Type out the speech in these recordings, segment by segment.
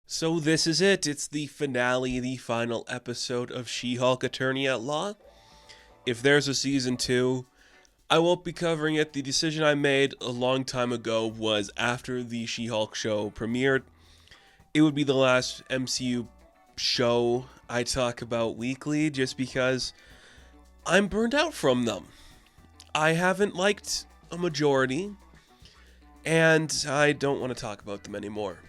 So this is it. It's the finale, the final episode of She-Hulk Attorney at Law. If there's a season 2, I won't be covering it. The decision I made a long time ago was after the She-Hulk show premiered, it would be the last MCU show I talk about weekly just because I'm burned out from them. I haven't liked a majority, and I don't want to talk about them anymore.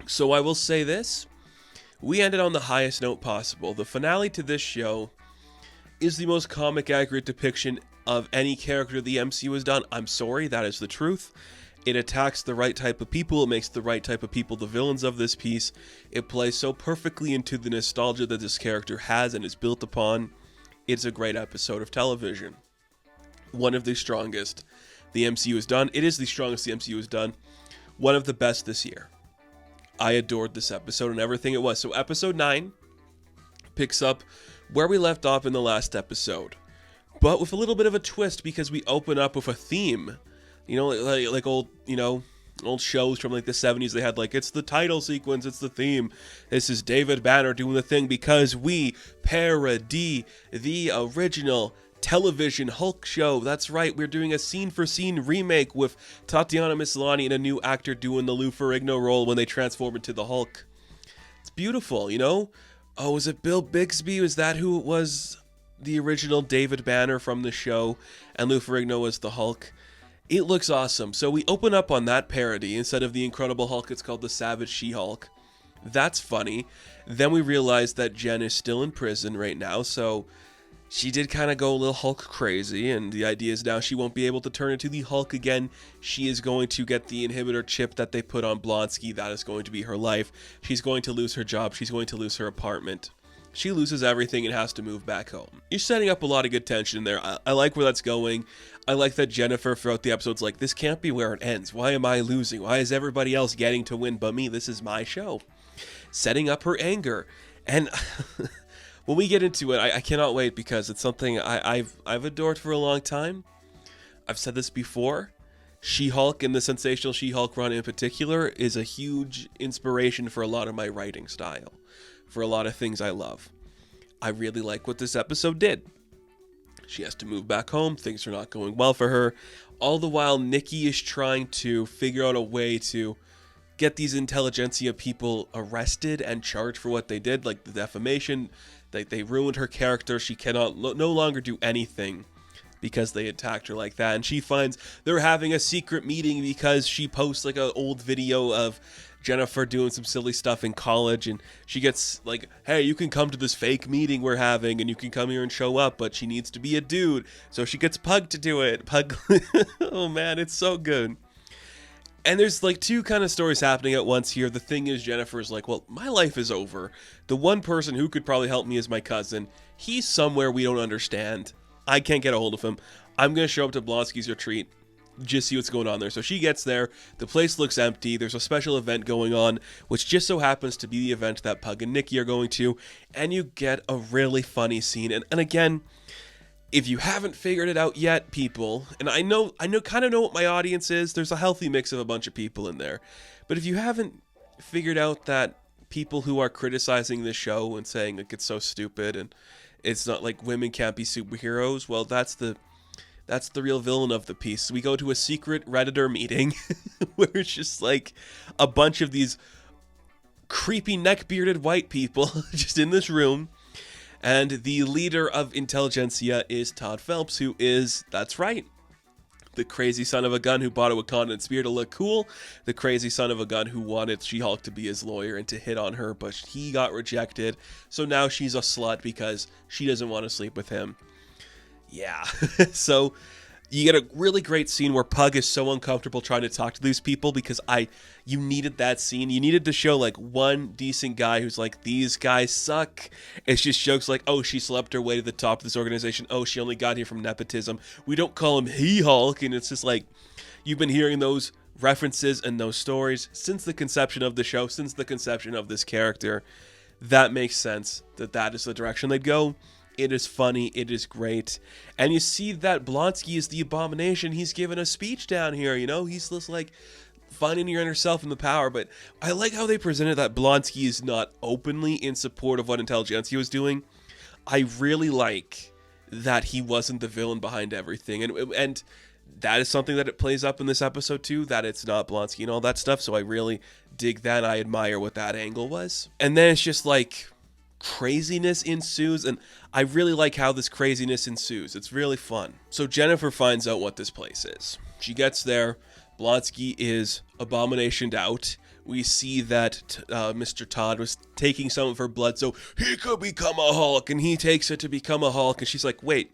So I will say this. We ended on the highest note possible. The finale to this show is the most comic accurate depiction of any character the MCU has done. I'm sorry, that is the truth. It attacks the right type of people. It makes the right type of people the villains of this piece. It plays so perfectly into the nostalgia that this character has and is built upon. It's a great episode of television. One of the strongest the MCU has done. It is the strongest the MCU has done. One of the best this year. I adored this episode and everything it was. So episode 9 picks up where we left off in the last episode, but with a little bit of a twist because we open up with a theme. You know, like old, old shows from like the 70s. They had like, it's the title sequence, it's the theme. This is David Banner doing the thing because we parody the original television Hulk show. That's right, we're doing a scene-for-scene remake with Tatiana Maslany and a new actor doing the Lou Ferrigno role when they transform into the Hulk. It's beautiful, you know? Oh, was it Bill Bixby? Was that who was the original David Banner from the show? And Lou Ferrigno was the Hulk? It looks awesome. So we open up on that parody. Instead of the Incredible Hulk, it's called the Savage She-Hulk. That's funny. Then we realize that Jen is still in prison right now, so she did kind of go a little Hulk crazy, and the idea is now she won't be able to turn into the Hulk again. She is going to get the inhibitor chip that they put on Blonsky. That is going to be her life. She's going to lose her job. She's going to lose her apartment. She loses everything and has to move back home. You're setting up a lot of good tension there. I like where that's going. I like that Jennifer throughout the episode's like, this can't be where it ends. Why am I losing? Why is everybody else getting to win but me? This is my show. Setting up her anger. And when we get into it, I cannot wait because it's something I've adored for a long time. I've said this before. She-Hulk and the Sensational She-Hulk run in particular is a huge inspiration for a lot of my writing style, for a lot of things I love. I really like what this episode did. She has to move back home. Things are not going well for her. All the while, Nikki is trying to figure out a way to get these intelligentsia people arrested and charged for what they did, like the defamation. They ruined her character. She cannot no longer do anything because they attacked her like that. And she finds they're having a secret meeting because she posts like an old video of Jennifer doing some silly stuff in college, and she gets like, hey, you can come to this fake meeting we're having and you can come here and show up, but she needs to be a dude. So she gets Pug to do it. Pug. Oh man, it's so good. And there's like two kind of stories happening at once here. The thing is, Jennifer's like, well, my life is over. The one person who could probably help me is my cousin. He's somewhere we don't understand. I can't get a hold of him. I'm going to show up to Blonsky's retreat, just see what's going on there. So she gets there. The place looks empty. There's a special event going on, which just so happens to be the event that Pug and Nikki are going to. And you get a really funny scene. And again, if you haven't figured it out yet, people, and I kind of know what my audience is. There's a healthy mix of a bunch of people in there. But if you haven't figured out that people who are criticizing this show and saying like it's so stupid and it's not like women can't be superheroes, well, that's the real villain of the piece. We go to a secret Redditor meeting where it's just like a bunch of these creepy neck-bearded white people just in this room. And the leader of intelligentsia is Todd Phelps, who is, that's right, the crazy son of a gun who bought a Wakandan spear to look cool, the crazy son of a gun who wanted She-Hulk to be his lawyer and to hit on her, but he got rejected. So now she's a slut because she doesn't want to sleep with him. Yeah. So you get a really great scene where Pug is so uncomfortable trying to talk to these people because you needed that scene. You needed to show like one decent guy who's like, these guys suck. It's just jokes like, oh, she slept her way to the top of this organization. Oh, she only got here from nepotism. We don't call him He-Hulk. And it's just like, you've been hearing those references and those stories since the conception of the show, since the conception of this character. That makes sense that is the direction they'd go. It is funny. It is great. And you see that Blonsky is the Abomination. He's given a speech down here, you know? He's just like, finding your inner self in the power. But I like how they presented that Blonsky is not openly in support of what Intelligentsia was doing. I really like that he wasn't the villain behind everything, and that is something that it plays up in this episode too, that it's not Blonsky and all that stuff. So I really dig that. I admire what that angle was. And then it's just like craziness ensues, and I really like how this craziness ensues. It's really fun. So Jennifer finds out what this place is. She gets there. Blonsky is abominationed out. We see that Mr. Todd was taking some of her blood so he could become a Hulk, and he takes it to become a Hulk, and she's like, wait,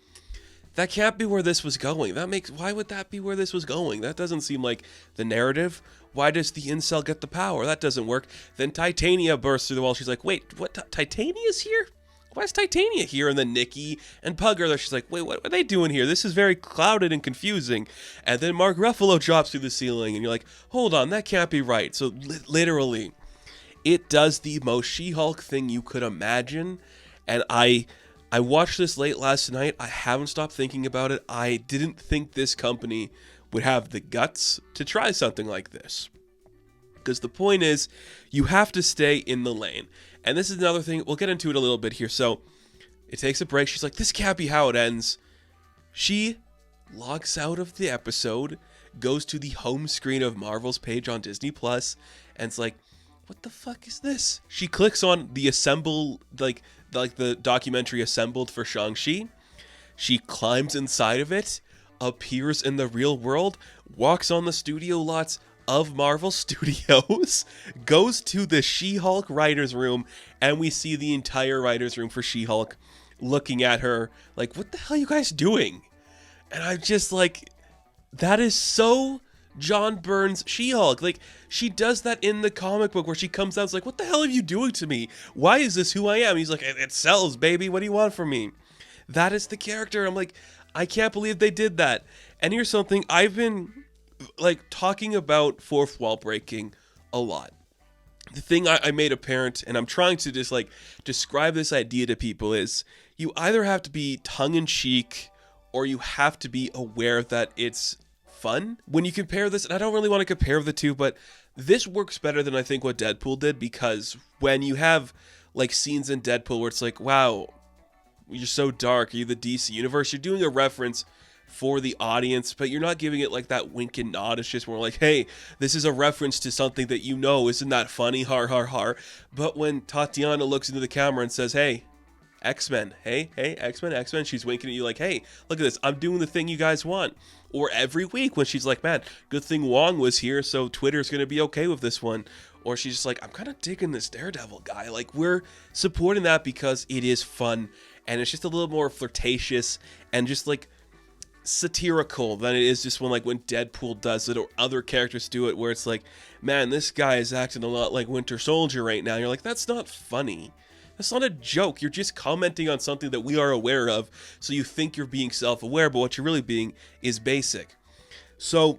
that can't be where this was going. Why would that be where this was going? That doesn't seem like the narrative. Why does the incel get the power? That doesn't work. Then Titania bursts through the wall. She's like, wait, what? Titania's here? Why is Titania here? And then Nikki and Pug are there. She's like, wait, what are they doing here? This is very clouded and confusing. And then Mark Ruffalo drops through the ceiling, and you're like, hold on, that can't be right. So literally, it does the most She-Hulk thing you could imagine. And I watched this late last night. I haven't stopped thinking about it. I didn't think this company would have the guts to try something like this. Because the point is, you have to stay in the lane. And this is another thing, we'll get into it a little bit here. So, it takes a break. She's like, this can't be how it ends. She logs out of the episode, goes to the home screen of Marvel's page on Disney Plus, and it's like, what the fuck is this? She clicks on the like the documentary assembled for Shang-Chi. She climbs inside of it, appears in the real world, walks on the studio lots of Marvel Studios, goes to the She-Hulk writer's room, and we see the entire writer's room for She-Hulk looking at her like, what the hell are you guys doing? And I'm just like, that is so John Byrne's She-Hulk. Like, she does that in the comic book where she comes out, it's like, what the hell are you doing to me? Why is this who I am? He's like, it sells, baby. What do you want from me? That is the character. I'm like, I can't believe they did that. And here's something, I've been like talking about fourth wall breaking a lot. The thing I made apparent, and I'm trying to just like describe this idea to people, is you either have to be tongue-in-cheek or you have to be aware that it's fun. When you compare this, and I don't really want to compare the two, but this works better than I think what Deadpool did, because when you have like scenes in Deadpool where it's like, wow, you're so dark, are you the DC universe? You're doing a reference for the audience, but you're not giving it like that wink and nod. It's just more like, hey, this is a reference to something that you know, isn't that funny? Har, har, har. But when Tatiana looks into the camera and says, hey, X-Men, hey, X-Men, she's winking at you like, hey, look at this, I'm doing the thing you guys want. Or every week when she's like, man, good thing Wong was here, so Twitter's gonna be okay with this one. Or she's just like, I'm kind of digging this Daredevil guy. Like, we're supporting that because it is fun, and it's just a little more flirtatious and just like satirical than it is just when Deadpool does it or other characters do it, where it's like, man, this guy is acting a lot like Winter Soldier right now. You're like, that's not funny. That's not a joke. You're just commenting on something that we are aware of, so you think you're being self-aware, but what you're really being is basic. So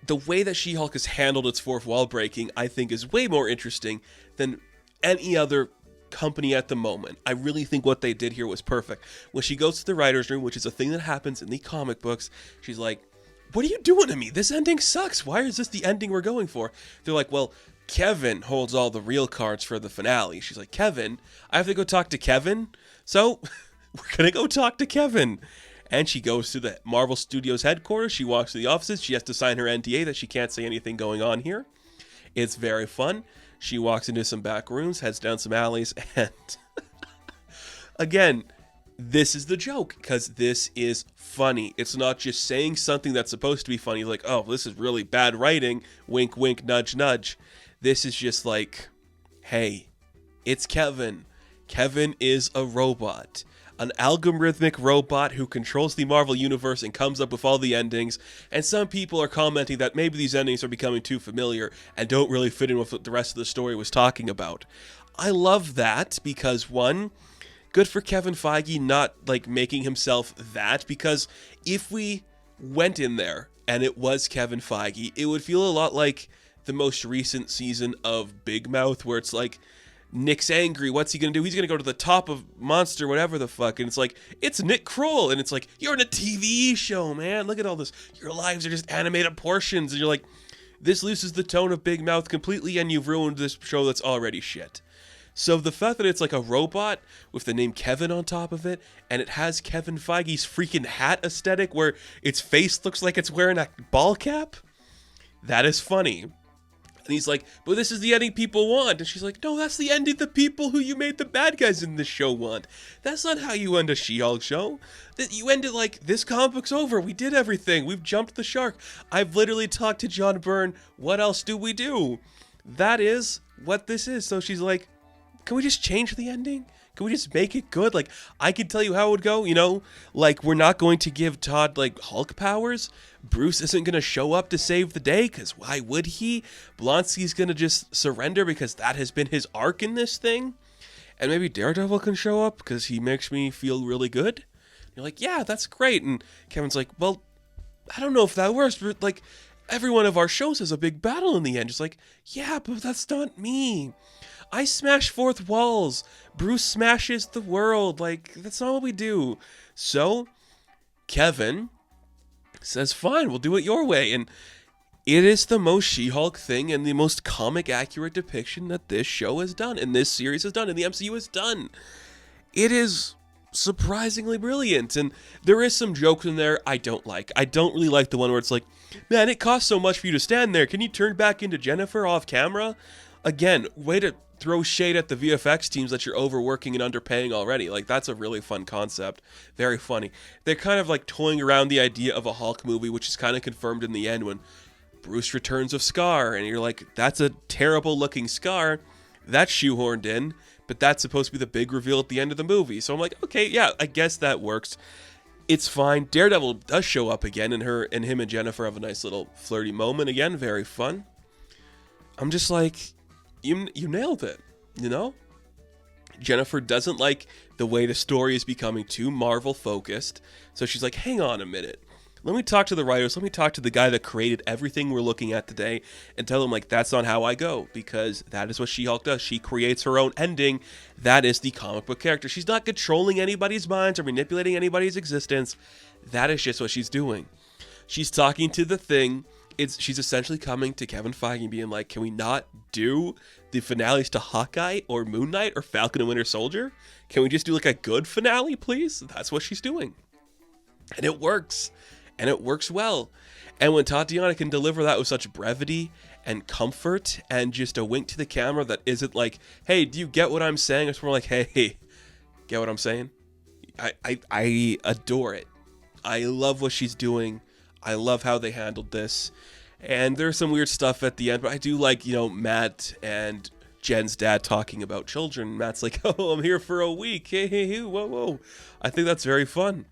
the way that She-Hulk has handled its fourth wall breaking, I think, is way more interesting than any other company at the moment. I really think what they did here was perfect. When she goes to the writer's room, which is a thing that happens in the comic books, she's like, what are you doing to me? This ending sucks. Why is this the ending we're going for? They're like, well, Kevin holds all the real cards for the finale. She's like, Kevin? I have to go talk to Kevin? So, we're gonna go talk to Kevin. And she goes to the Marvel Studios headquarters. She walks to the offices. She has to sign her NDA that she can't say anything going on here. It's very fun. She walks into some back rooms, heads down some alleys, and again, this is the joke, because this is funny. It's not just saying something that's supposed to be funny, like, oh, this is really bad writing, wink, wink, nudge, nudge. This is just like, hey, it's Kevin. Kevin is a robot. An algorithmic robot who controls the Marvel Universe and comes up with all the endings, and some people are commenting that maybe these endings are becoming too familiar and don't really fit in with what the rest of the story was talking about. I love that, because one, good for Kevin Feige not making himself that, because if we went in there and it was Kevin Feige, it would feel a lot like the most recent season of Big Mouth, where it's like, Nick's angry, what's he gonna do? He's gonna go to the top of Monster, whatever the fuck, and it's like, it's Nick Kroll, and it's like, you're in a TV show, man, look at all this, your lives are just animated portions, and you're like, this loses the tone of Big Mouth completely, and you've ruined this show that's already shit. So the fact that it's like a robot with the name Kevin on top of it, and it has Kevin Feige's freaking hat aesthetic where its face looks like it's wearing a ball cap, that is funny. And he's like, but this is the ending people want. And she's like, no, that's the ending the people who you made the bad guys in this show want. That's not how you end a She-Hulk show. You end it like, this comic book's over. We did everything. We've jumped the shark. I've literally talked to John Byrne. What else do we do? That is what this is. So she's like, can we just change the ending? Can we just make it good? Like, I could tell you how it would go, you know? Like, we're not going to give Todd, like, Hulk powers. Bruce isn't going to show up to save the day, because why would he? Blonsky's going to just surrender because that has been his arc in this thing. And maybe Daredevil can show up because he makes me feel really good. You're like, yeah, that's great. And Kevin's like, well, I don't know if that works, but, like, every one of our shows has a big battle in the end. It's like, yeah, but that's not me. I smash fourth walls. Bruce smashes the world. Like, that's not what we do. So, Kevin says, fine, we'll do it your way. And it is the most She-Hulk thing and the most comic accurate depiction that this show has done, and this series has done, and the MCU has done. It is surprisingly brilliant. And there is some jokes in there I don't like. I don't really like the one where it's like, man, it costs so much for you to stand there. Can you turn back into Jennifer off camera? Again, way to throw shade at the VFX teams that you're overworking and underpaying already. Like, that's a really fun concept. Very funny. They're kind of like toying around the idea of a Hulk movie, which is kind of confirmed in the end when Bruce returns of Scar, and you're like, that's a terrible looking Scar. That's shoehorned in, but that's supposed to be the big reveal at the end of the movie. So I'm like, okay, yeah, I guess that works. It's fine. Daredevil does show up again, and him and Jennifer have a nice little flirty moment again. Very fun. I'm just like, you nailed it, you know? Jennifer doesn't like the way the story is becoming too Marvel focused. So she's like, hang on a minute. Let me talk to the writers. Let me talk to the guy that created everything we're looking at today and tell him, like, that's not how I go, because that is what She-Hulk does. She creates her own ending. That is the comic book character. She's not controlling anybody's minds or manipulating anybody's existence. That is just what she's doing. She's talking to the Thing. She's essentially coming to Kevin Feige and being like, can we not do the finales to Hawkeye or Moon Knight or Falcon and Winter Soldier? Can we just do like a good finale, please? That's what she's doing. And it works. And it works well. And when Tatiana can deliver that with such brevity and comfort and just a wink to the camera that isn't like, hey, do you get what I'm saying? It's more like, hey, get what I'm saying? I adore it. I love what she's doing. I love how they handled this. And there's some weird stuff at the end, but I do like, you know, Matt and Jen's dad talking about children. Matt's like, oh, I'm here for a week. Hey, whoa. I think that's very fun.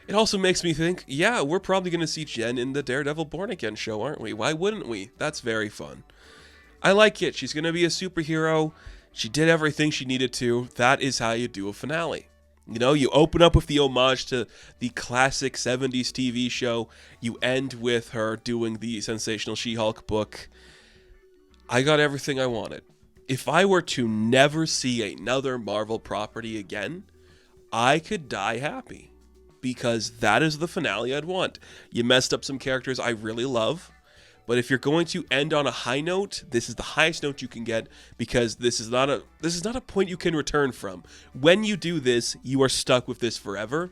It also makes me think, yeah, we're probably going to see Jen in the Daredevil Born Again show, aren't we? Why wouldn't we? That's very fun. I like it. She's going to be a superhero. She did everything she needed to. That is how you do a finale. You know, you open up with the homage to the classic 70s TV show. You end with her doing the sensational She-Hulk book. I got everything I wanted. If I were to never see another Marvel property again, I could die happy. Because that is the finale I'd want. You messed up some characters I really love. But if you're going to end on a high note, this is the highest note you can get, because this is not a point you can return from. When you do this, you are stuck with this forever.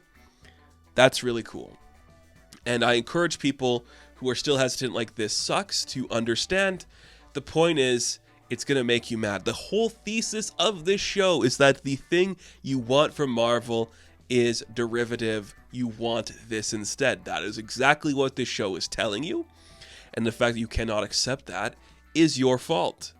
That's really cool. And I encourage people who are still hesitant like this sucks to understand. The point is, it's going to make you mad. The whole thesis of this show is that the thing you want from Marvel is derivative. You want this instead. That is exactly what this show is telling you. And the fact that you cannot accept that is your fault.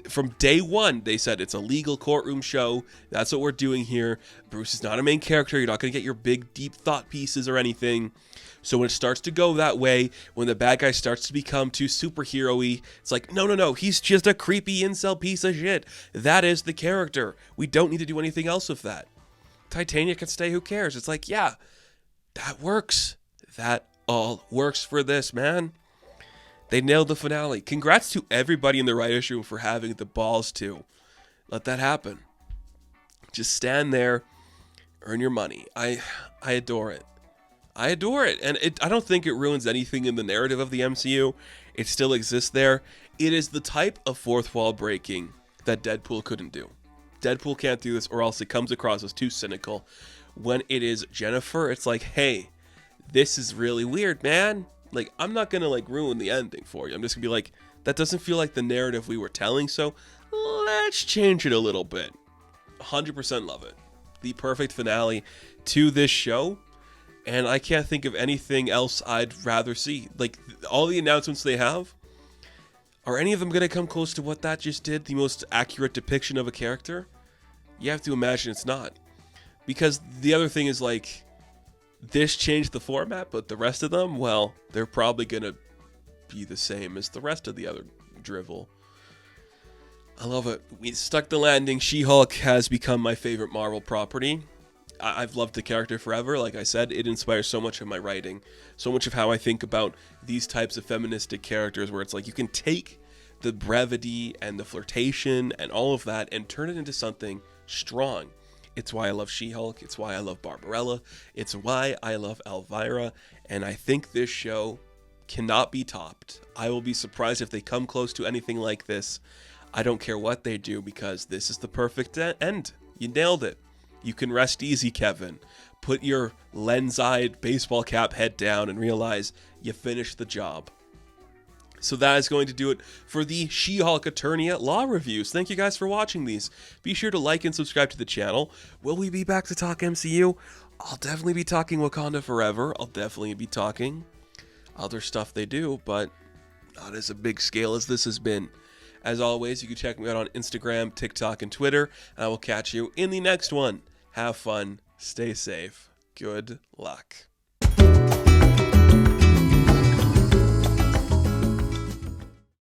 From day one, they said it's a legal courtroom show. That's what we're doing here. Bruce is not a main character. You're not going to get your big, deep thought pieces or anything. So when it starts to go that way, when the bad guy starts to become too superhero-y, it's like, no, he's just a creepy incel piece of shit. That is the character. We don't need to do anything else with that. Titania can stay, who cares? It's like, yeah, that works. That all works for this, man. They nailed the finale. Congrats to everybody in the writers' room for having the balls to let that happen. Just stand there, earn your money. I adore it. I adore it. And I don't think it ruins anything in the narrative of the MCU. It still exists there. It is the type of fourth wall breaking that Deadpool couldn't do. Deadpool can't do this, or else it comes across as too cynical. When it is Jennifer, it's like, hey, this is really weird, man. Like, I'm not gonna like ruin the ending for you. I'm just gonna be like, that doesn't feel like the narrative we were telling, so let's change it a little bit. 100% love it. The perfect finale to this show, and I can't think of anything else I'd rather see. Like, all the announcements they have, are any of them gonna come close to what that just did? The most accurate depiction of a character? You have to imagine it's not. Because the other thing is, like, this changed the format, but the rest of them, well, they're probably gonna be the same as the rest of the other drivel. I love it. We stuck the landing. She-Hulk has become my favorite Marvel property. I've loved the character forever. Like I said, it inspires so much of my writing, so much of how I think about these types of feministic characters, where it's like you can take the brevity and the flirtation and all of that and turn it into something strong. It's why I love She-Hulk. It's why I love Barbarella. It's why I love Elvira. And I think this show cannot be topped. I will be surprised if they come close to anything like this. I don't care what they do, because this is the perfect end. You nailed it. You can rest easy, Kevin. Put your lens-eyed baseball cap head down and realize you finished the job. So that is going to do it for the She-Hulk Eternia-Law reviews. Thank you guys for watching these. Be sure to like and subscribe to the channel. Will we be back to talk MCU? I'll definitely be talking Wakanda Forever. I'll definitely be talking other stuff they do, but not as a big scale as this has been. As always, you can check me out on Instagram, TikTok, and Twitter, and I will catch you in the next one. Have fun, stay safe, good luck.